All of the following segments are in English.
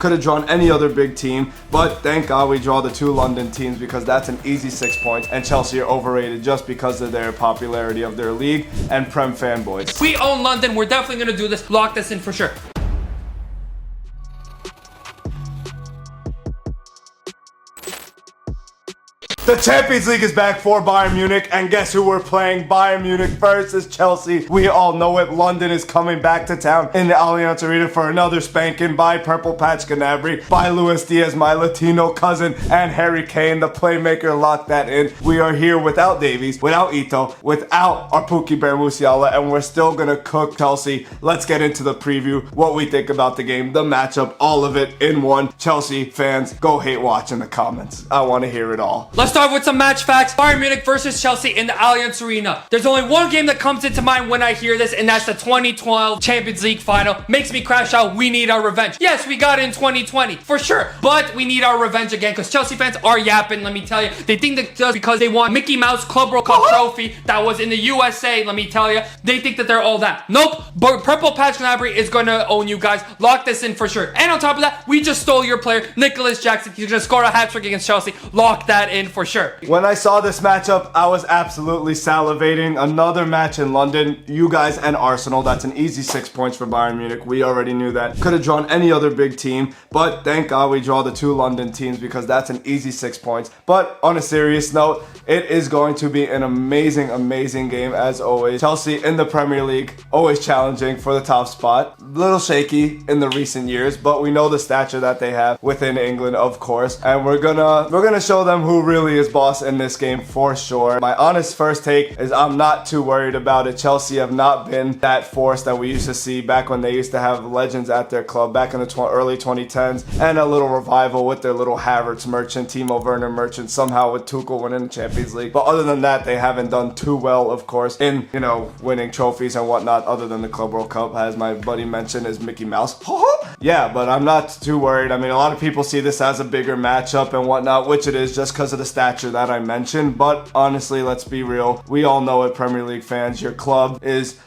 Could have drawn any other big team, but thank God we draw the two London teams because that's an easy 6 points, and Chelsea are overrated just because of their popularity of their league and Prem fanboys. We own London. We're definitely going to do this. Lock this in for sure. The Champions League is back for Bayern Munich, and guess who we're playing? Bayern Munich versus Chelsea. We all know it. London is coming back to town in the Allianz Arena for another spanking by Purple Patch Gnabry, by Luis Diaz, my Latino cousin, and Harry Kane, the playmaker. Lock that in. We are here without Davies, without Ito, without our Pookie Bear Musiala, and we're still gonna cook Chelsea. Let's get into the preview, what we think about the game, the matchup, all of it in one. Chelsea fans, go hate watch in the comments. I want to hear it all. Let's start with some match facts. Bayern Munich versus Chelsea in the Allianz Arena. There's only one game that comes into mind when I hear this, and that's the 2012 Champions League final. Makes me crash out. We need our revenge. Yes, we got it in 2020, for sure. But we need our revenge again, because Chelsea fans are yapping, let me tell you. They think that just because they won Mickey Mouse Club World Cup trophy that was in the USA, let me tell you, they think that they're all that. Nope. But Purple Patch Gnabry is going to own you guys. Lock this in for sure. And on top of that, we just stole your player, Nicholas Jackson. He's going to score a hat-trick against Chelsea. Lock that in for sure. When I saw this matchup, I was absolutely salivating. Another match in London, you guys and Arsenal. That's an easy 6 points for Bayern Munich. We already knew that. Could have drawn any other big team, but thank God we draw the two London teams because that's an easy 6 points. But on a serious note, it is going to be an amazing, amazing game as always. Chelsea in the Premier League, always challenging for the top spot. Little shaky in the recent years, but we know the stature that they have within England, of course. And we're gonna show them who really is boss in this game for sure. My honest first take is I'm not too worried about it. Chelsea have not been that force that we used to see back when they used to have legends at their club back in the early 2010s, and a little revival with their little Havertz merchant, Timo Werner merchant, somehow with Tuchel winning the Champions League. But other than that, they haven't done too well, of course, in, you know, winning trophies and whatnot, other than the Club World Cup, as my buddy mentioned, is Mickey Mouse. Yeah, but I'm not too worried. I mean, a lot of people see this as a bigger matchup and whatnot, which it is just because of the stature that I mentioned. But honestly, let's be real. We all know it, Premier League fans. Your club is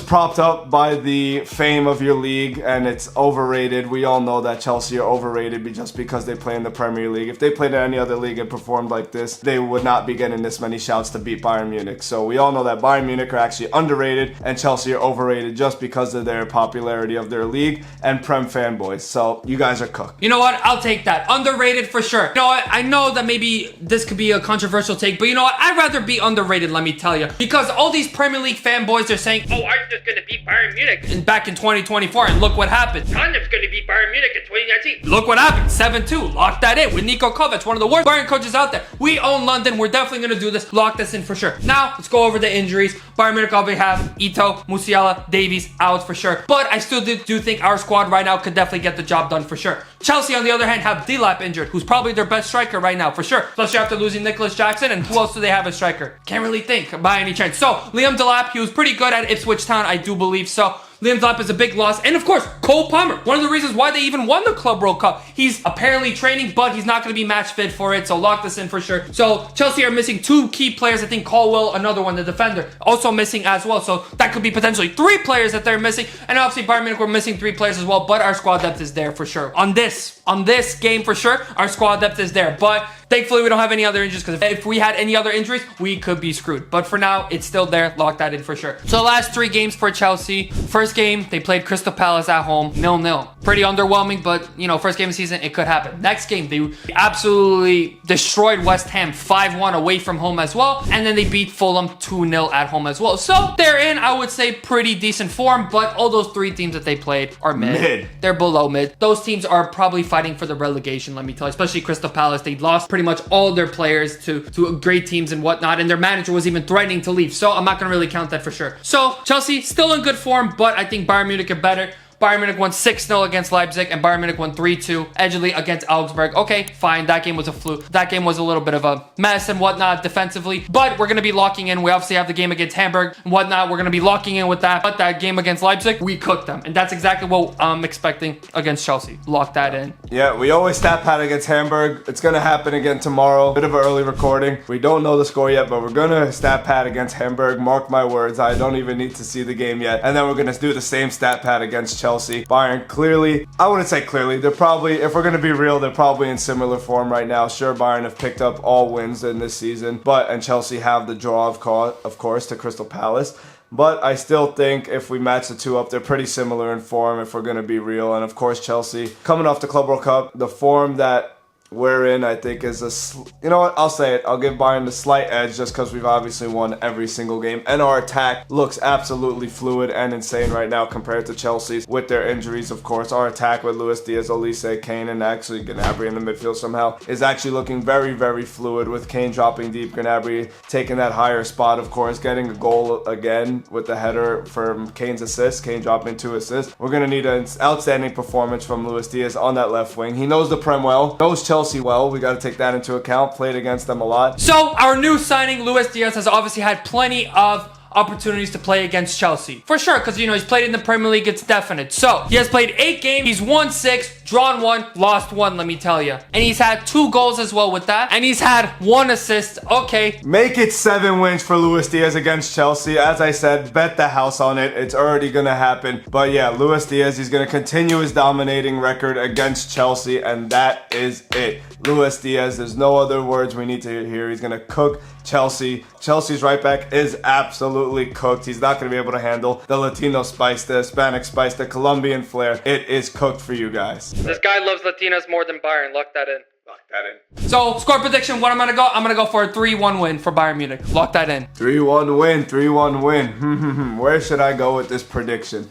propped up by the fame of your league, and it's overrated. We all know that Chelsea are overrated just because they play in the Premier League. If they played in any other league and performed like this, they would not be getting this many shouts to beat Bayern Munich. So we all know that Bayern Munich are actually underrated and Chelsea are overrated just because of their popularity of their league and Prem fanboys. So you guys are cooked. You know what? I'll take that. Underrated for sure. You know what? I know that maybe this could be a controversial take, but you know what? I'd rather be underrated, let me tell you. Because all these Premier League fanboys are saying, oh, Arsenal's gonna beat Bayern Munich back in 2024, and look what happened. Tottenham's gonna beat Bayern Munich in 2019. Look what happened. 7-2. Lock that in with Niko Kovac, one of the worst Bayern coaches out there. We own London. We're definitely gonna do this. Lock this in for sure. Now, let's go over the injuries. Bayern Munich obviously have Ito, Musiala, Davies out for sure. But I still do think our squad right now could definitely get the job done for sure. Chelsea, on the other hand, have Delap injured, who's probably their best striker right now, for sure. Especially after losing Nicholas Jackson, and who else do they have as striker? Can't really think by any chance. So, Liam Delap, he was pretty good at Ipswich Town, I do believe so. Liam Delap is a big loss. And of course, Cole Palmer, one of the reasons why they even won the Club World Cup. He's apparently training, but he's not going to be match fit for it, so lock this in for sure. So Chelsea are missing two key players. I think Colwill, another one, the defender, also missing as well. So that could be potentially three players that they're missing. And obviously Bayern Munich were missing three players as well, but our squad depth is there for sure. On this game for sure, our squad depth is there. But thankfully we don't have any other injuries, because if we had any other injuries, we could be screwed. But for now, it's still there. Lock that in for sure. So the last three games for Chelsea. First game, they played Crystal Palace at home, 0-0. Pretty underwhelming, but you know, first game of the season, it could happen. Next game, they absolutely destroyed West Ham 5-1 away from home as well. And then they beat Fulham 2-0 at home as well. So they're in, I would say, pretty decent form, but all those three teams that they played are mid. They're below mid. Those teams are probably fighting for the relegation, let me tell you, especially Crystal Palace. They lost pretty much all their players to great teams and whatnot, and their manager was even threatening to leave. So I'm not going to really count that for sure. So Chelsea still in good form, but I think Bayern Munich are better. Bayern Munich won 6-0 against Leipzig, and Bayern Munich won 3-2 edgily against Augsburg. Okay, fine. That game was a fluke. That game was a little bit of a mess and whatnot defensively, but we're going to be locking in. We obviously have the game against Hamburg and whatnot. We're going to be locking in with that. But that game against Leipzig, we cooked them, and that's exactly what I'm expecting against Chelsea. Lock that in. Yeah, we always stat pad against Hamburg. It's going to happen again tomorrow. Bit of an early recording. We don't know the score yet, but we're going to stat pad against Hamburg. Mark my words. I don't even need to see the game yet. And then we're going to do the same stat pad against Chelsea. Chelsea. Bayern clearly, I wouldn't say clearly, they're probably, if we're going to be real, they're probably in similar form right now. Sure, Bayern have picked up all wins in this season, and Chelsea have the draw, of course, to Crystal Palace. But I still think if we match the two up, they're pretty similar in form if we're going to be real. And of course, Chelsea, coming off the Club World Cup, the form that we're in, I think, is you know what? I'll say it. I'll give Bayern the slight edge just because we've obviously won every single game. And our attack looks absolutely fluid and insane right now compared to Chelsea's with their injuries, of course. Our attack with Luis Diaz, Olise, Kane, and actually Gnabry in the midfield somehow is actually looking very, very fluid with Kane dropping deep, Gnabry taking that higher spot, of course, getting a goal again with the header from Kane's assist. Kane dropping 2 assists. We're going to need an outstanding performance from Luis Diaz on that left wing. He knows the Prem well, knows Chelsea well. We got to take that into account. Played against them a lot. So our new signing, Luis Diaz, has obviously had plenty of opportunities to play against Chelsea. For sure, because, he's played in the Premier League, it's definite. So, he has played 8 games, he's won 6, drawn 1, lost 1, let me tell you. And he's had 2 goals as well with that. And he's had 1 assist. Okay. Make it 7 wins for Luis Diaz against Chelsea. As I said, bet the house on it. It's already going to happen. But yeah, Luis Diaz, he's going to continue his dominating record against Chelsea, and that is it. Luis Diaz, there's no other words we need to hear. He's going to cook Chelsea. Chelsea's right back is absolutely cooked. He's not going to be able to handle the Latino spice, the Hispanic spice, the Colombian flair. It is cooked for you guys. This guy loves Latinas more than Bayern. Lock that in. Lock that in. So, score prediction, what I'm going to go? I'm going to go for a 3-1 win for Bayern Munich. Lock that in. 3-1 win, 3-1 win. Where should I go with this prediction?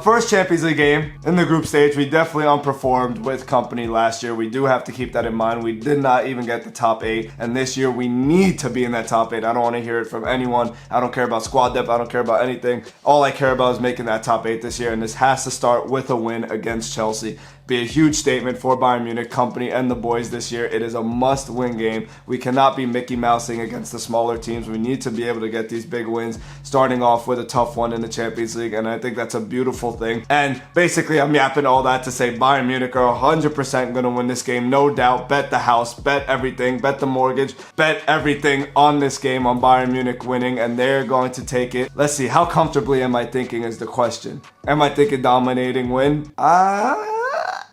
First Champions League game in the group stage, we definitely underperformed with company last year. We do have to keep that in mind. We did not even get the top 8, and this year we need to be in that top 8. I don't want to hear it from anyone. I don't care about squad depth. I don't care about anything. All I care about is making that top 8 this year, and this has to start with a win against Chelsea. Be a huge statement for Bayern Munich, company, and the boys this year. It is a must-win game. We cannot be Mickey Mousing against the smaller teams. We need to be able to get these big wins, starting off with a tough one in the Champions League, and I think that's a beautiful thing. And basically, I'm yapping all that to say Bayern Munich are 100% going to win this game, no doubt. Bet the house, bet everything, bet the mortgage, bet everything on this game on Bayern Munich winning, and they're going to take it. Let's see, how comfortably am I thinking is the question. Am I thinking dominating win?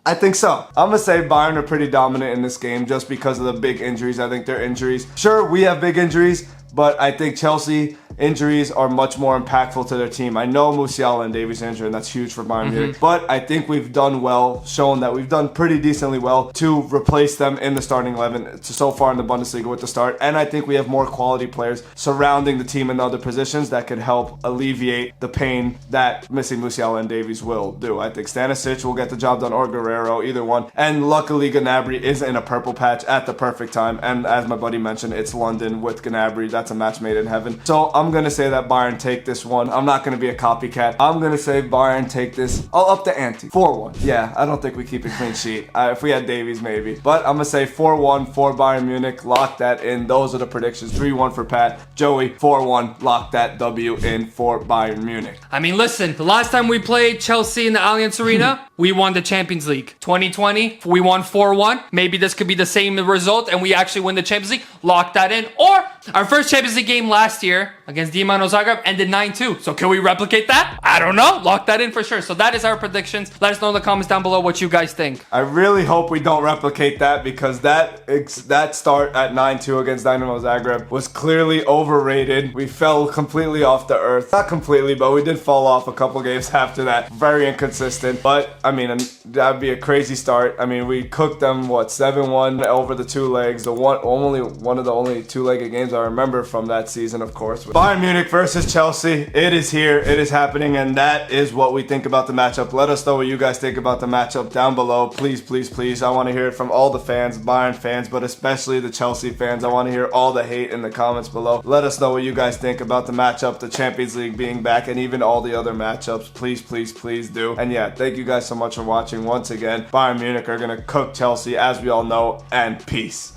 I think so. I'm going to say Bayern are pretty dominant in this game just because of the big injuries. I think their injuries. Sure, we have big injuries, but I think Chelsea injuries are much more impactful to their team. I know Musiala and Davies are injured, and that's huge for Bayern Munich, but I think we've done well, shown that we've done pretty decently well to replace them in the starting 11 so far in the Bundesliga with the start, and I think we have more quality players surrounding the team in other positions that could help alleviate the pain that missing Musiala and Davies will do. I think Stanisic will get the job done, or Guerrero, either one, and luckily Gnabry is in a purple patch at the perfect time, and as my buddy mentioned, it's London with Gnabry. That's a match made in heaven. So I'm going to say that Bayern take this one. I'm not going to be a copycat. I'm going to say Bayern take this. I'll up the ante. 4-1. Yeah, I don't think we keep a clean sheet. If we had Davies, maybe. But I'm going to say 4-1 for Bayern Munich. Lock that in. Those are the predictions. 3-1 for Pat. Joey, 4-1. Lock that W in for Bayern Munich. I mean, listen, the last time we played Chelsea in the Allianz Arena, we won the Champions League. 2020, we won 4-1. Maybe this could be the same result and we actually win the Champions League. Lock that in. Or our first Champions League game last year against Dinamo Zagreb ended 9-2. So can we replicate that? I don't know. Lock that in for sure. So that is our predictions. Let us know in the comments down below what you guys think. I really hope we don't replicate that because that start at 9-2 against Dinamo Zagreb was clearly overrated. We fell completely off the earth. Not completely, but we did fall off a couple games after that. Very inconsistent. But, I mean, that'd be a crazy start. I mean, we cooked them, 7-1 over the 2 legs. One of the only 2-legged games I remember from that season, of course. Bayern Munich versus Chelsea. It is here. It is happening. And that is what we think about the matchup. Let us know what you guys think about the matchup down below. Please, please, please. I want to hear it from all the fans, Bayern fans, but especially the Chelsea fans. I want to hear all the hate in the comments below. Let us know what you guys think about the matchup, the Champions League being back, and even all the other matchups. Please, please, please do. And yeah, thank you guys so much for watching once again. Bayern Munich are going to cook Chelsea, as we all know, and peace.